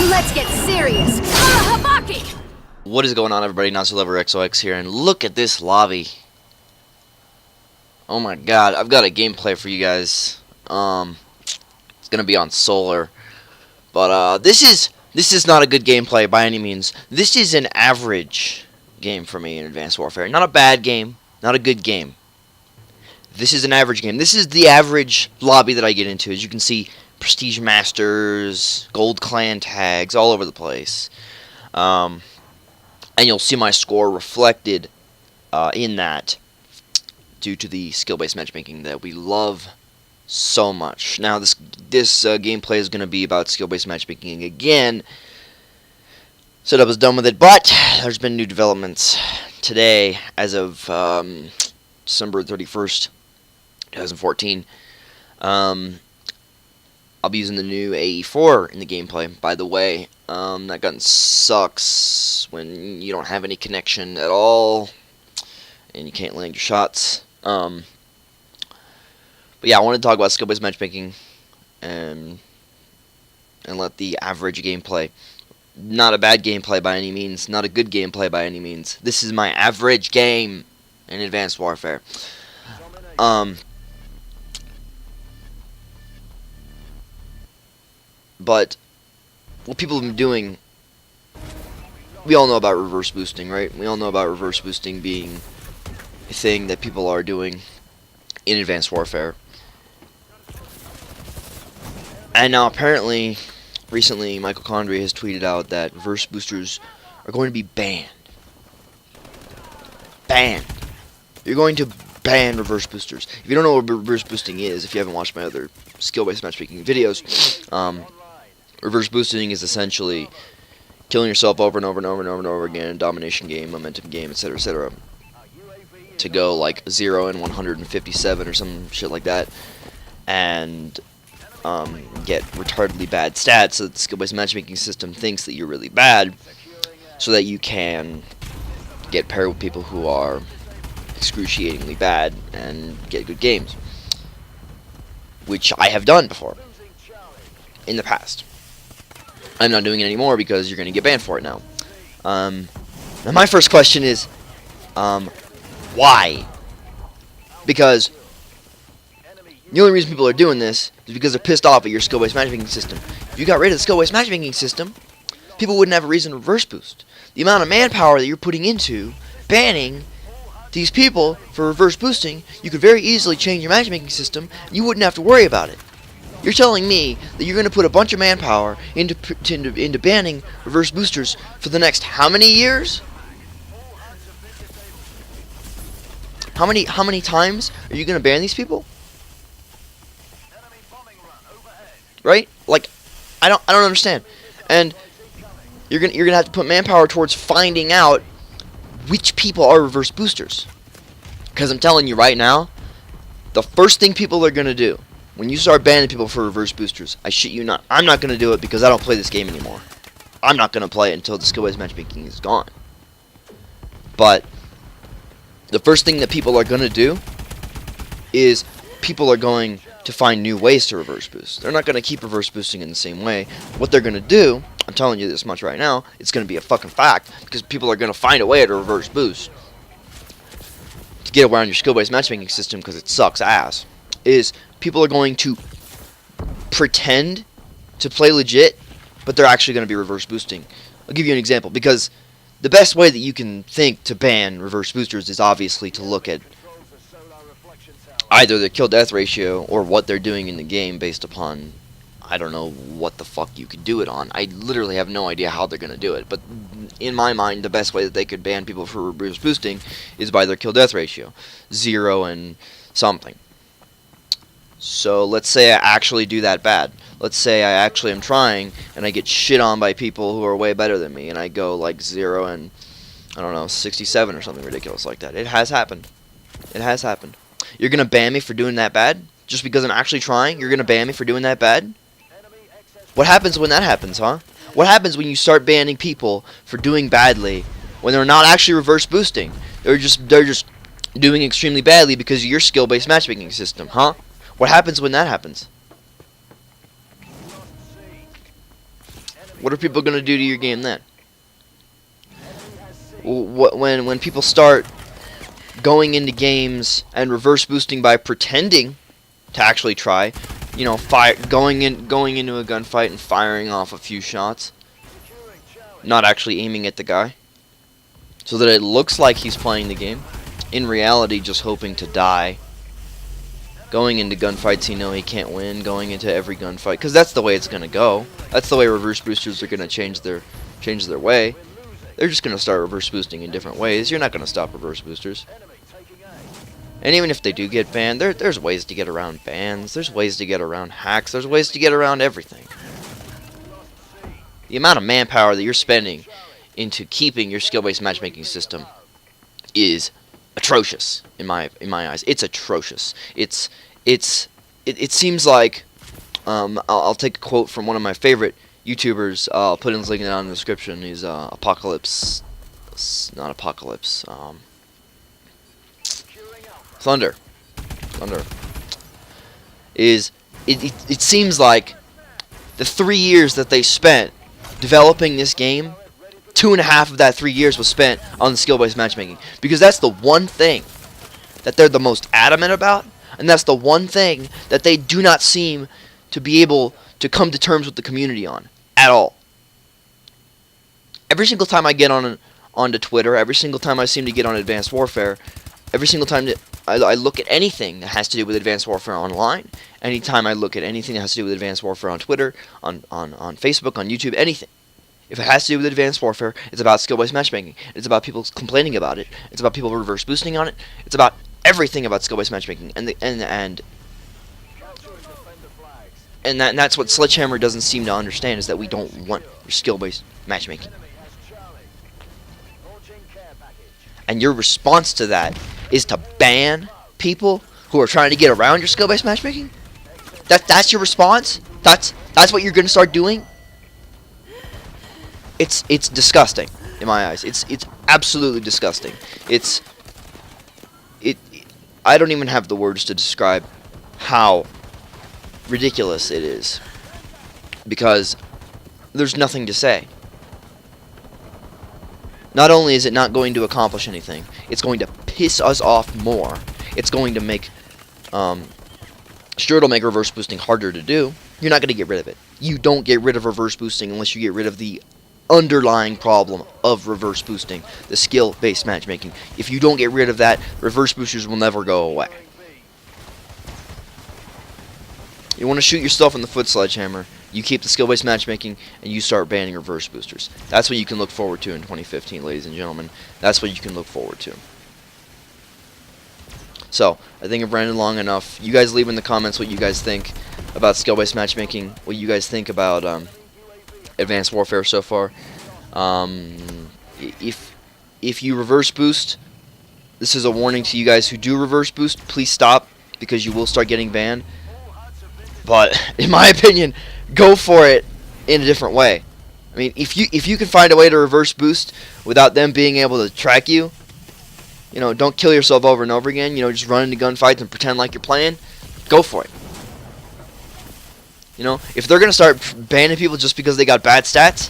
Let's get serious. Habaki! What is going on, everybody? NotSoLoverXOX here, and look at this lobby. Oh my god, I've got a gameplay for you guys. It's gonna be on Solar, but this is not a good gameplay by any means. This is an average game for me in Advanced Warfare. Not a bad game, not a good game. This is an average game. This is the average lobby that I get into. As you can see, Prestige Masters, Gold Clan tags all over the place. And you'll see my score reflected in that due to the skill-based matchmaking that we love so much. Now, this gameplay is going to be about skill-based matchmaking again. So I was done with it, but there's been new developments today as of December 31st, 2014. I'll be using the new AE4 in the gameplay. By the way, that gun sucks when you don't have any connection at all and you can't land your shots. But yeah, I want to talk about skill-based matchmaking and let the average gameplay. Not a bad gameplay by any means, not a good gameplay by any means. This is my average game in Advanced Warfare. But what people have been doing, we all know about reverse boosting, right? We all know about reverse boosting being a thing that people are doing in Advanced Warfare. And now apparently, recently, Michael Condrey has tweeted out that reverse boosters are going to be banned. Banned. You're going to ban reverse boosters. If you don't know what reverse boosting is, if you haven't watched my other skill-based matchmaking videos, reverse boosting is essentially killing yourself over and over and over and over and over again in domination game, momentum game, etc., etc., to go like 0 and 157 or some shit like that, and get retardedly bad stats so that the skill-based matchmaking system thinks that you're really bad, so that you can get paired with people who are excruciatingly bad and get good games, which I have done before in the past. I'm not doing it anymore because you're going to get banned for it now. Now my first question is, why? Because the only reason people are doing this is because they're pissed off at your skill-based matchmaking system. If you got rid of the skill-based matchmaking system, people wouldn't have a reason to reverse boost. The amount of manpower that you're putting into banning these people for reverse boosting, you could very easily change your matchmaking system and you wouldn't have to worry about it. You're telling me that you're going to put a bunch of manpower into banning reverse boosters for the next how many years? How many times are you going to ban these people? Right? Like, I don't understand. And you're gonna have to put manpower towards finding out which people are reverse boosters. Because I'm telling you right now, the first thing people are going to do when you start banning people for reverse boosters, I shit you not, I'm not going to do it because I don't play this game anymore. I'm not going to play it until the skill-based matchmaking is gone. But the first thing that people are going to do is people are going to find new ways to reverse boost. They're not going to keep reverse boosting in the same way. What they're going to do, I'm telling you this much right now, it's going to be a fucking fact, because people are going to find a way to reverse boost to get around your skill-based matchmaking system because it sucks ass, is people are going to pretend to play legit, but they're actually going to be reverse boosting. I'll give you an example, because the best way that you can think to ban reverse boosters is obviously to look at either their kill-death ratio or what they're doing in the game based upon, I don't know what the fuck you could do it on. I literally have no idea how they're going to do it. But in my mind, the best way that they could ban people for reverse boosting is by their kill-death ratio. 0 and something. So let's say I actually do that bad. Let's say I actually am trying and I get shit on by people who are way better than me and I go like 0 and, I don't know, 67 or something ridiculous like that. It has happened. It has happened. You're going to ban me for doing that bad? Just because I'm actually trying? You're going to ban me for doing that bad? What happens when that happens, huh? What happens when you start banning people for doing badly when they're not actually reverse boosting? They're just doing extremely badly because of your skill-based matchmaking system, huh? What happens when that happens? What are people going to do to your game then? When people start going into games and reverse boosting by pretending to actually try, you know, going into a gunfight and firing off a few shots, not actually aiming at the guy, so that it looks like he's playing the game, in reality just hoping to die, going into gunfights you know he can't win, going into every gunfight, because that's the way it's going to go. That's the way reverse boosters are going to change their way. They're just going to start reverse boosting in different ways. You're not going to stop reverse boosters. And even if they do get banned, there's ways to get around bans, there's ways to get around hacks, there's ways to get around everything. The amount of manpower that you're spending into keeping your skill-based matchmaking system is atrocious in my eyes. It's atrocious. It seems like I'll take a quote from one of my favorite YouTubers. I'll put his link down in the description. He's Apocalypse, not Apocalypse. Thunder. It seems like the 3 years that they spent developing this game, 2.5 of that 3 years was spent on the skill-based matchmaking, because that's the one thing that they're the most adamant about, and that's the one thing that they do not seem to be able to come to terms with the community on at all. Every single time I get onto Twitter, every single time I seem to get on Advanced Warfare, every single time that I look at anything that has to do with Advanced Warfare online, anytime I look at anything that has to do with Advanced Warfare on Twitter, on Facebook, on YouTube, anything, if it has to do with Advanced Warfare, it's about skill-based matchmaking. It's about people complaining about it. It's about people reverse boosting on it. It's about everything about skill-based matchmaking. And that's what Sledgehammer doesn't seem to understand, is that we don't want your skill-based matchmaking. And your response to that is to ban people who are trying to get around your skill-based matchmaking? That's your response? That's what you're going to start doing? It's disgusting in my eyes. It's absolutely disgusting. I don't even have the words to describe how ridiculous it is, because there's nothing to say. Not only is it not going to accomplish anything, it's going to piss us off more. It's going to make, sure, it'll make reverse boosting harder to do. You're not going to get rid of it. You don't get rid of reverse boosting unless you get rid of the underlying problem of reverse boosting, the skill-based matchmaking. If you don't get rid of that, reverse boosters will never go away. You want to shoot yourself in the foot, Sledgehammer. You keep the skill-based matchmaking, and you start banning reverse boosters. That's what you can look forward to in 2015, ladies and gentlemen. That's what you can look forward to. So, I think I've ranted long enough. You guys leave in the comments what you guys think about skill-based matchmaking, what you guys think about Advanced Warfare so far. If you reverse boost, this is a warning to you guys who do reverse boost. Please stop, because you will start getting banned. But in my opinion, go for it in a different way. I mean, if you can find a way to reverse boost without them being able to track you, you know, don't kill yourself over and over again. You know, just run into gunfights and pretend like you're playing. Go for it. You know, if they're gonna start banning people just because they got bad stats,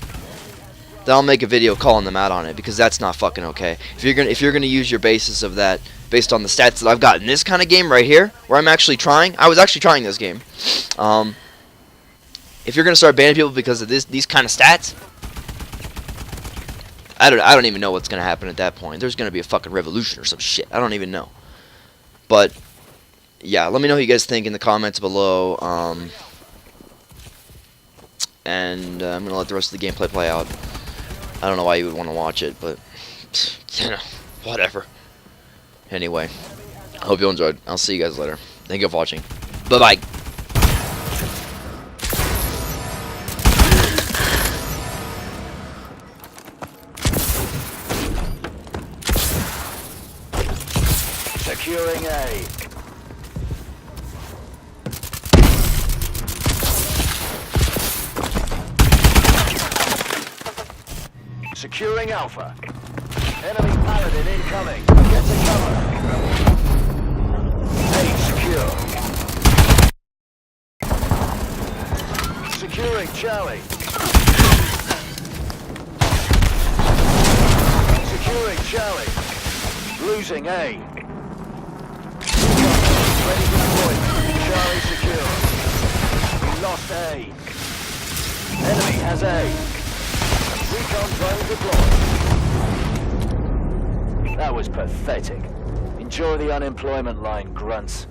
then I'll make a video calling them out on it, because that's not fucking okay. If you're gonna use your basis of that based on the stats that I've got in this kind of game right here, where I'm actually trying, I was actually trying this game. If you're gonna start banning people because of these kind of stats, I don't even know what's gonna happen at that point. There's gonna be a fucking revolution or some shit. I don't even know. But yeah, let me know what you guys think in the comments below. And I'm gonna let the rest of the gameplay play out. I don't know why you would want to watch it, but you know, whatever. Anyway, I hope you enjoyed. I'll see you guys later. Thank you for watching. Bye-bye. Securing A. Securing Alpha. Enemy paladin incoming. Get to cover. A secure. Securing Charlie. losing A. Ready for deployment. Charlie secure. We lost A. Enemy has A. Recon drone deployed. That was pathetic. Enjoy the unemployment line, grunts.